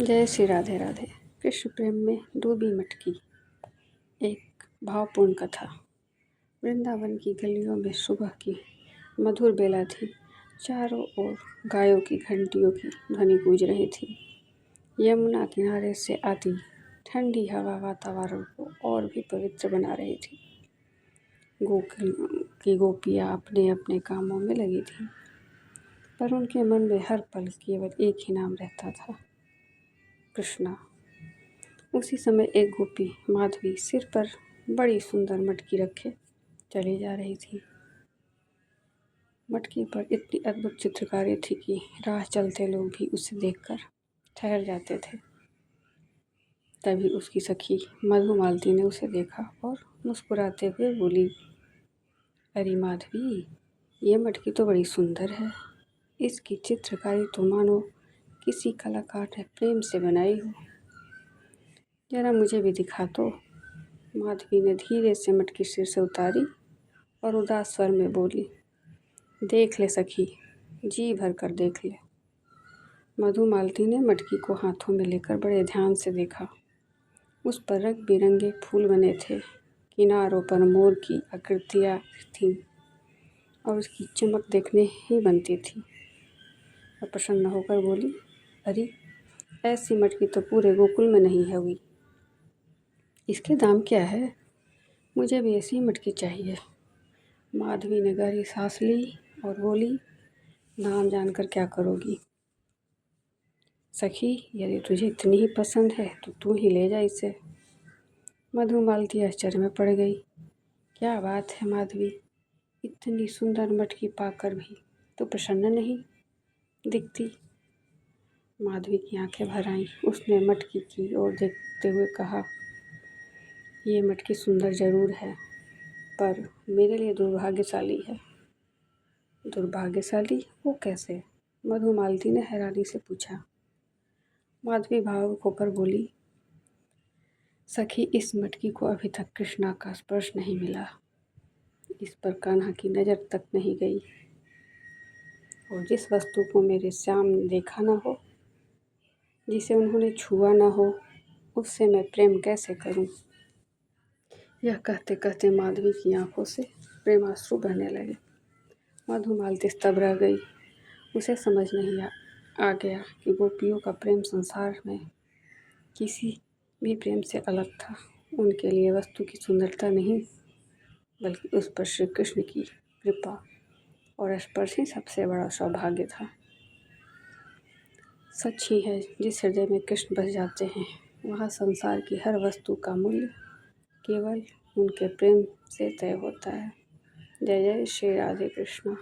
जय श्री राधे राधे। कृष्ण प्रेम में डूबी मटकी। एक भावपूर्ण कथा। वृंदावन की गलियों में सुबह की मधुर बेला थी। चारों ओर गायों की घंटियों की ध्वनि गूंज रही थी। यमुना किनारे से आती ठंडी हवा वातावरण को और भी पवित्र बना रही थी। गोकुल की गोपियाँ अपने अपने कामों में लगी थीं, पर उनके मन में हर पल केवल एक ही नाम रहता था, कृष्णा। उसी समय एक गोपी माधवी सिर पर बड़ी सुंदर मटकी रखे चली जा रही थी। मटकी पर इतनी अद्भुत चित्रकारी थी कि राह चलते लोग भी उसे देखकर ठहर जाते थे। तभी उसकी सखी मधुमालती ने उसे देखा और मुस्कुराते हुए बोली, अरे माधवी, ये मटकी तो बड़ी सुंदर है। इसकी चित्रकारी तो मानो किसी कलाकार ने प्रेम से बनाई हो। जरा मुझे भी दिखा तो। माधवी ने धीरे से मटकी सिर से उतारी और उदास स्वर में बोली, देख ले सखी, जी भर कर देख ले। मधुमालती ने मटकी को हाथों में लेकर बड़े ध्यान से देखा। उस पर रंग बिरंगे फूल बने थे, किनारों पर मोर की आकृतियाँ थीं और उसकी चमक देखने ही बनती थी। और प्रसन्न होकर बोली, अरे ऐसी मटकी तो पूरे गोकुल में नहीं है हुई। इसके दाम क्या है? मुझे भी ऐसी मटकी चाहिए। माधवी ने गहरी सांस ली और बोली, दाम जानकर क्या करोगी? सखी, यदि तुझे इतनी ही पसंद है तो तू ही ले जा इसे। मधुमालती आश्चर्य में पड़ गई। क्या बात है माधवी, इतनी सुंदर मटकी पाकर भी तो प्रसन्न नहीं दिखती। माधवी की आंखें भर आईं। उसने मटकी की ओर देखते हुए कहा, ये मटकी सुंदर जरूर है, पर मेरे लिए दुर्भाग्यशाली है। दुर्भाग्यशाली? वो कैसे? मधुमालती ने हैरानी से पूछा। माधवी भावुक होकर बोली, सखी, इस मटकी को अभी तक कृष्णा का स्पर्श नहीं मिला। इस पर कान्हा की नज़र तक नहीं गई। और जिस वस्तु को मेरे श्याम ने देखा न हो, जिसे उन्होंने छुआ न हो, उससे मैं प्रेम कैसे करूं? यह कहते कहते माधवी की आंखों से प्रेमाश्रु बहने लगे। मधुमालती स्तब्ध रह गई। उसे समझ नहीं आ गया कि गोपियों का प्रेम संसार में किसी भी प्रेम से अलग था। उनके लिए वस्तु की सुंदरता नहीं, बल्कि उस पर श्री कृष्ण की कृपा और स्पर्श ही सबसे बड़ा सौभाग्य था। सच ही है, जिस हृदय में कृष्ण बस जाते हैं, वहाँ संसार की हर वस्तु का मूल्य केवल उनके प्रेम से तय होता है। जय जय श्री राधे कृष्णा।